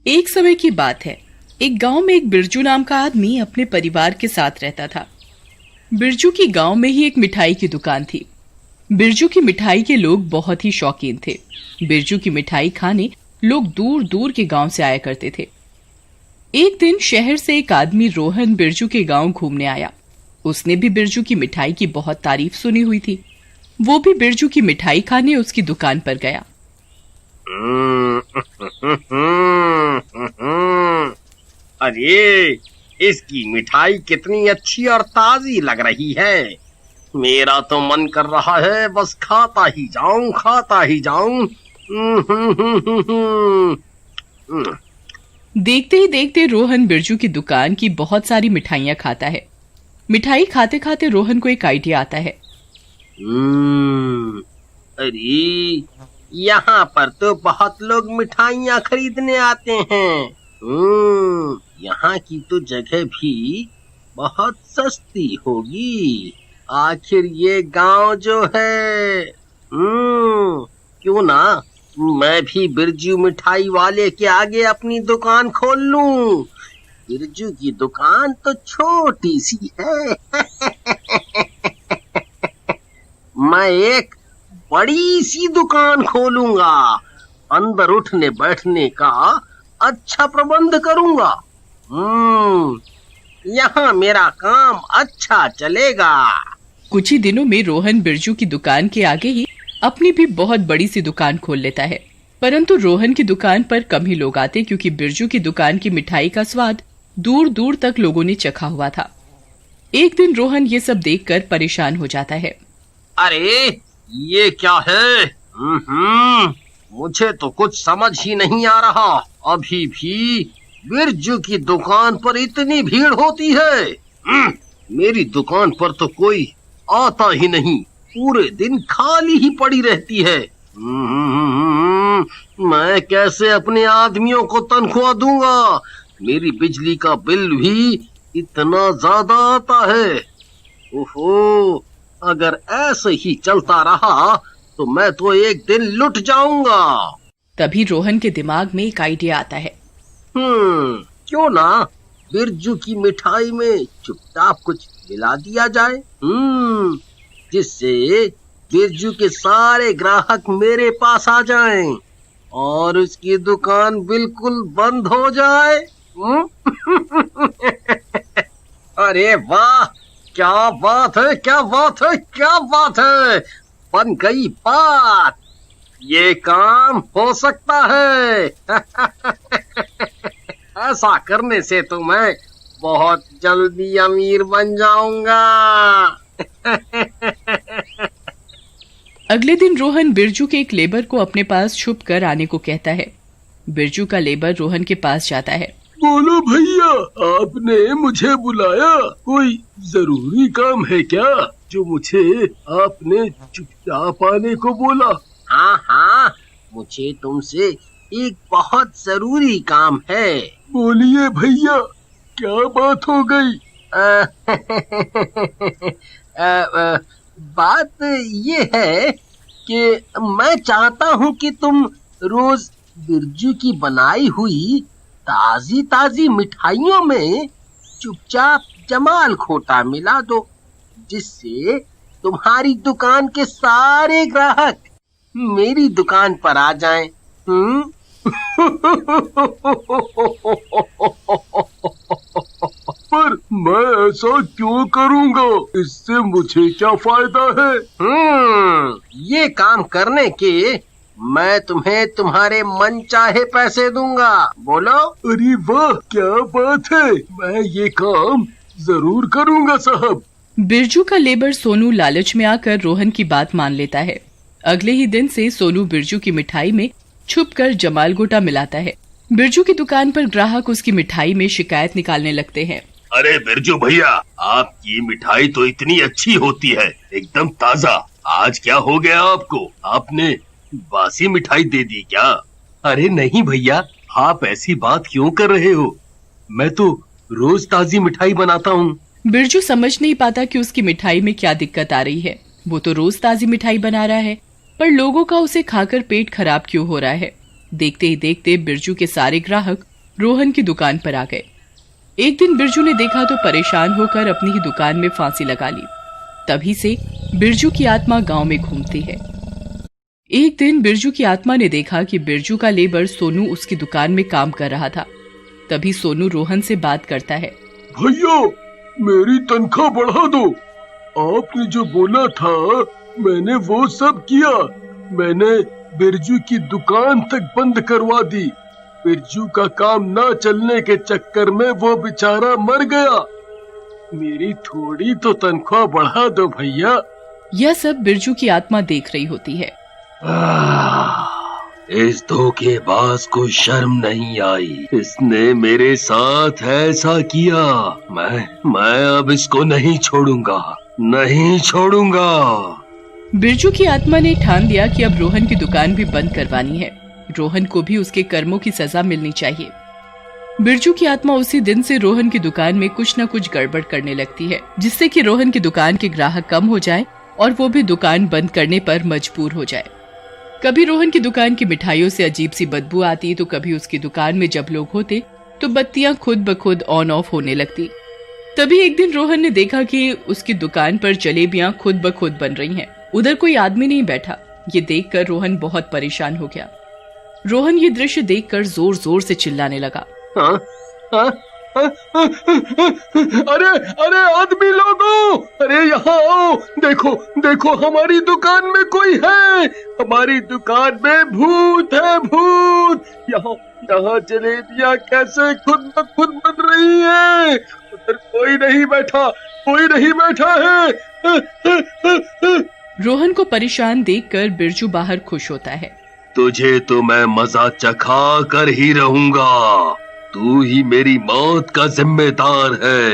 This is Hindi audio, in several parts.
एक समय की बात है। एक गांव में एक बिरजू नाम का आदमी अपने परिवार के साथ रहता था। बिरजू की गांव में ही एक मिठाई की दुकान थी। बिरजू की मिठाई के लोग बहुत ही शौकीन थे। बिरजू की मिठाई खाने लोग दूर दूर के गांव से आया करते थे। एक दिन शहर से एक आदमी रोहन बिरजू के गांव घूमने आया। उसने भी बिरजू की मिठाई की बहुत तारीफ सुनी हुई थी। वो भी बिरजू की मिठाई खाने उसकी दुकान पर गया। अरे, इसकी मिठाई कितनी अच्छी और ताजी लग रही है। मेरा तो मन कर रहा है बस खाता ही जाऊं। देखते ही देखते रोहन बिरजू की दुकान की बहुत सारी मिठाइयाँ खाता है। मिठाई खाते खाते रोहन को एक आइडिया आता है। अरे, यहाँ पर तो बहुत लोग मिठाइयाँ खरीदने आते हैं। यहाँ की तो जगह भी बहुत सस्ती होगी। आखिर ये गांव जो है, क्यों ना मैं भी बिरजू मिठाई वाले के आगे अपनी दुकान खोल लूं। बिरजू की दुकान तो छोटी सी है। मैं एक बड़ी सी दुकान खोलूंगा। अंदर उठने बैठने का अच्छा प्रबंध करूंगा। यहाँ मेरा काम अच्छा चलेगा। कुछ ही दिनों में रोहन बिरजू की दुकान के आगे ही अपनी भी बहुत बड़ी सी दुकान खोल लेता है। परंतु रोहन की दुकान पर कम ही लोग आते, क्योंकि बिरजू की दुकान की मिठाई का स्वाद दूर दूर तक लोगों ने चखा हुआ था। एक दिन रोहन ये सब देखकर परेशान हो जाता है। अरे, ये क्या है? मुझे तो कुछ समझ ही नहीं आ रहा। अभी भी बिरजू की दुकान पर इतनी भीड़ होती है। मेरी दुकान पर तो कोई आता ही नहीं। पूरे दिन खाली ही पड़ी रहती है। मैं कैसे अपने आदमियों को तनख्वाह दूंगा? मेरी बिजली का बिल भी इतना ज्यादा आता है। ओहो, अगर ऐसे ही चलता रहा तो मैं तो एक दिन लुट जाऊंगा। तभी रोहन के दिमाग में एक आइडिया आता है। क्यों ना बिरजू की मिठाई में चुपचाप कुछ मिला दिया जाए, जिससे बिरजू के सारे ग्राहक मेरे पास आ जाएं और उसकी दुकान बिल्कुल बंद हो जाए। अरे वाह, क्या बात है। बन गई बात। ये काम हो सकता है। ऐसा करने से तो मैं बहुत जल्दी अमीर बन जाऊंगा। अगले दिन रोहन बिरजू के एक लेबर को अपने पास छुप कर आने को कहता है। बिरजू का लेबर रोहन के पास जाता है। बोलो भैया, आपने मुझे बुलाया? कोई जरूरी काम है क्या जो मुझे आपने चुपचाप आने को बोला? हाँ, मुझे तुमसे एक बहुत जरूरी काम है। बोलिए भैया, क्या बात हो गई? बात ये है कि मैं चाहता हूँ कि तुम रोज बिरजू की बनाई हुई ताजी ताजी मिठाइयों में चुपचाप जमाल खोटा मिला दो, जिससे तुम्हारी दुकान के सारे ग्राहक मेरी दुकान पर आ जाएं। पर मैं ऐसा क्यों करूँगा? इससे मुझे क्या फायदा है? ये काम करने के मैं तुम्हें तुम्हारे मन चाहे पैसे दूंगा। बोलो। अरे वाह, क्या बात है। मैं ये काम जरूर करूँगा साहब। बिरजू का लेबर सोनू लालच में आकर रोहन की बात मान लेता है। अगले ही दिन से सोनू बिरजू की मिठाई में छुपकर जमाल गोटा मिलाता है। बिरजू की दुकान पर ग्राहक उसकी मिठाई में शिकायत निकालने लगते हैं। अरे बिरजू भैया, आपकी मिठाई तो इतनी अच्छी होती है, एकदम ताजा। आज क्या हो गया आपको? आपने बासी मिठाई दे दी क्या? अरे नहीं भैया, आप ऐसी बात क्यों कर रहे हो? मैं तो रोज ताजी मिठाई बनाता हूँ। बिरजू समझ नहीं पाता कि उसकी मिठाई में क्या दिक्कत आ रही है। वो तो रोज ताजी मिठाई बना रहा है, पर लोगों का उसे खाकर पेट खराब क्यों हो रहा है। देखते ही देखते बिरजू के सारे ग्राहक रोहन की दुकान पर आ गए। एक दिन बिरजू ने देखा तो परेशान होकर अपनी ही दुकान में फांसी लगा ली। तभी से बिरजू की आत्मा गांव में घूमती है। एक दिन बिरजू की आत्मा ने देखा कि बिरजू का लेबर सोनू उसकी दुकान में काम कर रहा था। तभी सोनू रोहन से बात करता है। भैया, मेरी तनख्वाह बढ़ा दो। आपने जो बोला था मैंने वो सब किया। मैंने बिरजू की दुकान तक बंद करवा दी। बिरजू का काम न चलने के चक्कर में वो बेचारा मर गया। मेरी थोड़ी तो तनख्वाह बढ़ा दो भैया। यह सब बिरजू की आत्मा देख रही होती है। इस धोखेबाज को शर्म नहीं आई। इसने मेरे साथ ऐसा किया। मैं अब इसको नहीं छोड़ूंगा, नहीं छोड़ूंगा। बिरजू की आत्मा ने ठान लिया कि अब रोहन की दुकान भी बंद करवानी है। रोहन को भी उसके कर्मों की सजा मिलनी चाहिए। बिरजू की आत्मा उसी दिन से रोहन की दुकान में कुछ न कुछ गड़बड़ करने लगती है, जिससे कि रोहन की दुकान के ग्राहक कम हो जाए और वो भी दुकान बंद करने पर मजबूर हो जाए। कभी रोहन की दुकान की मिठाइयों से अजीब सी बदबू आती तो कभी उसकी दुकान में जब लोग होते तो बत्तियां खुद ब खुद ऑन ऑफ होने लगती। तभी एक दिन रोहन ने देखा कि उसकी दुकान पर जलेबियां खुद ब खुद बन रही हैं। उधर कोई आदमी नहीं बैठा। ये देखकर रोहन बहुत परेशान हो गया। रोहन ये दृश्य देखकर जोर जोर से चिल्लाने लगा। अरे अरे आदमी लोगों, अरे यहाँ आओ। देखो देखो, हमारी दुकान में कोई है। हमारी दुकान में भूत है, भूत। यहाँ जलेबियाँ कैसे खुद ब खुद बन रही है। उधर कोई नहीं बैठा, कोई नहीं बैठा है। रोहन को परेशान देखकर बिरजू बाहर खुश होता है। तुझे तो मैं मजा चखा कर ही रहूंगा। तू ही मेरी मौत का जिम्मेदार है।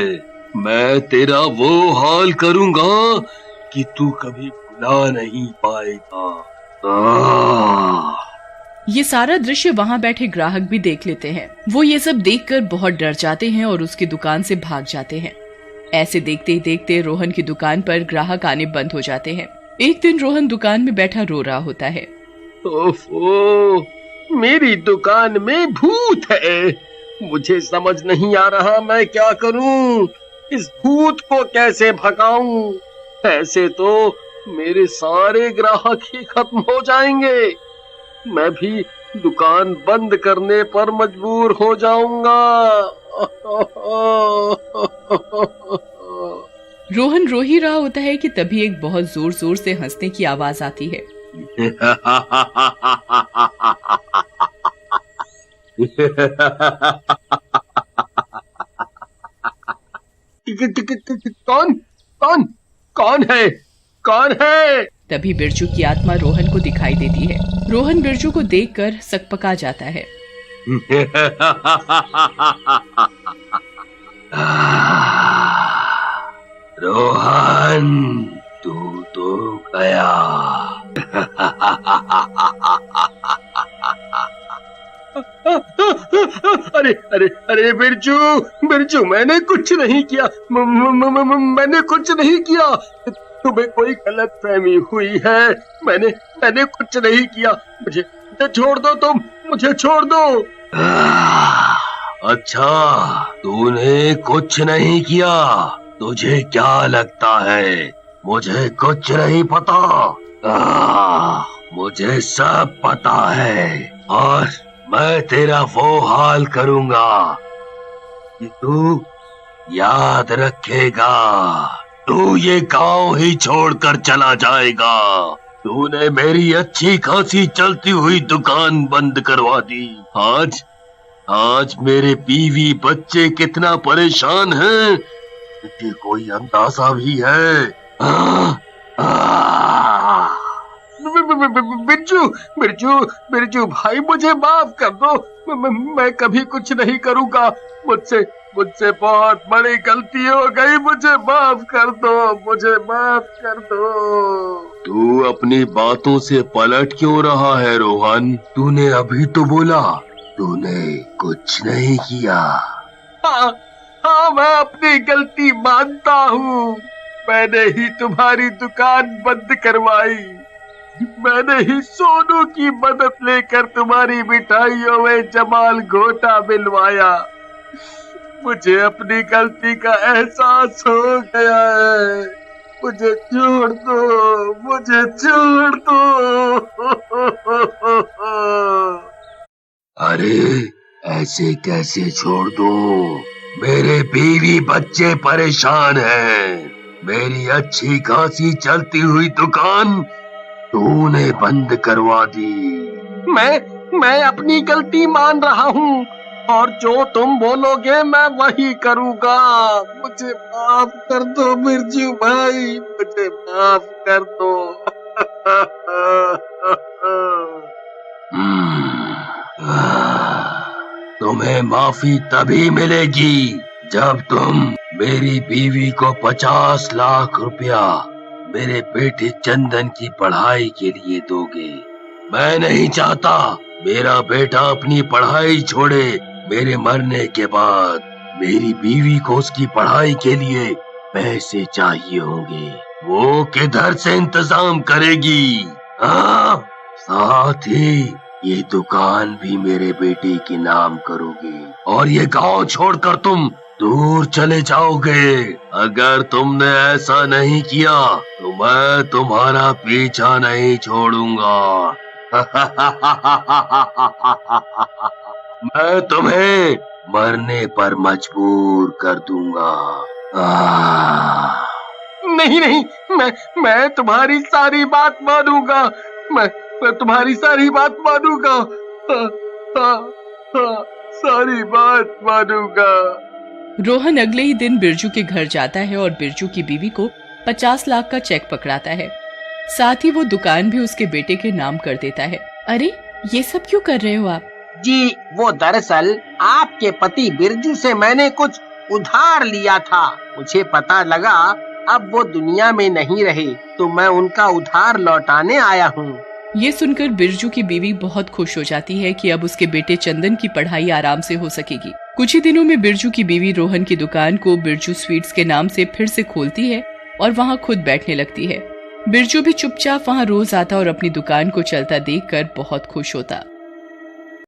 मैं तेरा वो हाल करूंगा कि तू कभी भुला नहीं पाएगा। ये सारा दृश्य वहाँ बैठे ग्राहक भी देख लेते हैं। वो ये सब देखकर बहुत डर जाते हैं और उसकी दुकान से भाग जाते हैं। ऐसे देखते ही देखते रोहन की दुकान पर ग्राहक आने बंद हो जाते हैं। एक दिन रोहन दुकान में बैठा रो रहा होता है। ओफो, मेरी दुकान में भूत है। मुझे समझ नहीं आ रहा मैं क्या करूं। इस भूत को कैसे भगाऊं। ऐसे तो मेरे सारे ग्राहक ही खत्म हो जाएंगे। मैं भी दुकान बंद करने पर मजबूर हो जाऊंगा। रोहन रो ही रहा होता है कि तभी एक बहुत जोर जोर से हंसने की आवाज आती है। कौन कौन कौन है, कौन है? तभी बिरजू की आत्मा रोहन को दिखाई देती है। रोहन बिरजू को देखकर सकपका जाता है। रोहन, तू तो गया। अरे अरे अरे बिरजू, बिरजू, मैंने कुछ नहीं किया। मैंने कुछ नहीं किया। तुम्हें कोई गलतफहमी हुई है। मैंने कुछ नहीं किया। मुझे छोड़ दो, तुम मुझे छोड़ दो। अच्छा, तूने कुछ नहीं किया। तुझे क्या लगता है मुझे कुछ नहीं पता? मुझे सब पता है और मैं तेरा वो हाल करूंगा कि तू याद रखेगा। तू ये गांव ही छोड़कर चला जाएगा। तूने मेरी अच्छी खासी चलती हुई दुकान बंद करवा दी। आज मेरे बीवी बच्चे कितना परेशान हैं, तुझे कोई अंदाजा भी है? बिरजू, बिरजू, बिरजू भाई, मुझे माफ कर दो। मैं कभी कुछ नहीं करूंगा। मुझसे बहुत बड़ी गलती हो गई। मुझे माफ कर दो, मुझे माफ कर दो। तू अपनी बातों से पलट क्यों रहा है रोहन? तूने अभी तो बोला तूने कुछ नहीं किया। हाँ, मैं अपनी गलती मानता हूँ। मैंने ही तुम्हारी दुकान बंद करवाई। मैंने ही सोनू की मदद लेकर तुम्हारी मिठाइयों में जमाल घोटा मिलवाया। मुझे अपनी गलती का एहसास हो गया है। मुझे छोड़ दो, मुझे छोड़ दो। अरे ऐसे कैसे छोड़ दो? मेरे बीवी बच्चे परेशान हैं। मेरी अच्छी खासी चलती हुई दुकान तूने बंद करवा दी। मैं अपनी गलती मान रहा हूँ और जो तुम बोलोगे मैं वही करूँगा। मुझे माफ कर दो बिरजू भाई, मुझे माफ कर दो। तुम्हें माफी तभी मिलेगी जब तुम मेरी बीवी को 50 लाख रुपया मेरे बेटे चंदन की पढ़ाई के लिए दोगे। मैं नहीं चाहता मेरा बेटा अपनी पढ़ाई छोड़े। मेरे मरने के बाद मेरी बीवी को उसकी पढ़ाई के लिए पैसे चाहिए होंगे। वो किधर से इंतजाम करेगी? हाँ, साथ ही ये दुकान भी मेरे बेटे के नाम करोगे और ये गांव छोड़कर तुम दूर चले जाओगे। अगर तुमने ऐसा नहीं किया तो मैं तुम्हारा पीछा नहीं छोड़ूंगा। मैं तुम्हें मरने पर मजबूर कर दूंगा। नहीं, मैं तुम्हारी सारी बात मानूंगा। मैं तुम्हारी सारी बात मानूंगा। सारी बात मानूंगा। रोहन अगले ही दिन बिरजू के घर जाता है और बिरजू की बीवी को 50 लाख का चेक पकड़ाता है। साथ ही वो दुकान भी उसके बेटे के नाम कर देता है। अरे ये सब क्यों कर रहे हो आप? जी वो दरअसल आपके पति बिरजू से मैंने कुछ उधार लिया था। मुझे पता लगा अब वो दुनिया में नहीं रहे तो मैं उनका उधार लौटाने आया हूँ। ये सुनकर बिरजू की बीवी बहुत खुश हो जाती है कि अब उसके बेटे चंदन की पढ़ाई आराम से हो सकेगी। कुछ ही दिनों में बिरजू की बीवी रोहन की दुकान को बिरजू स्वीट्स के नाम से फिर से खोलती है और वहाँ खुद बैठने लगती है। बिरजू भी चुपचाप वहाँ रोज आता और अपनी दुकान को चलता देखकर बहुत खुश होता।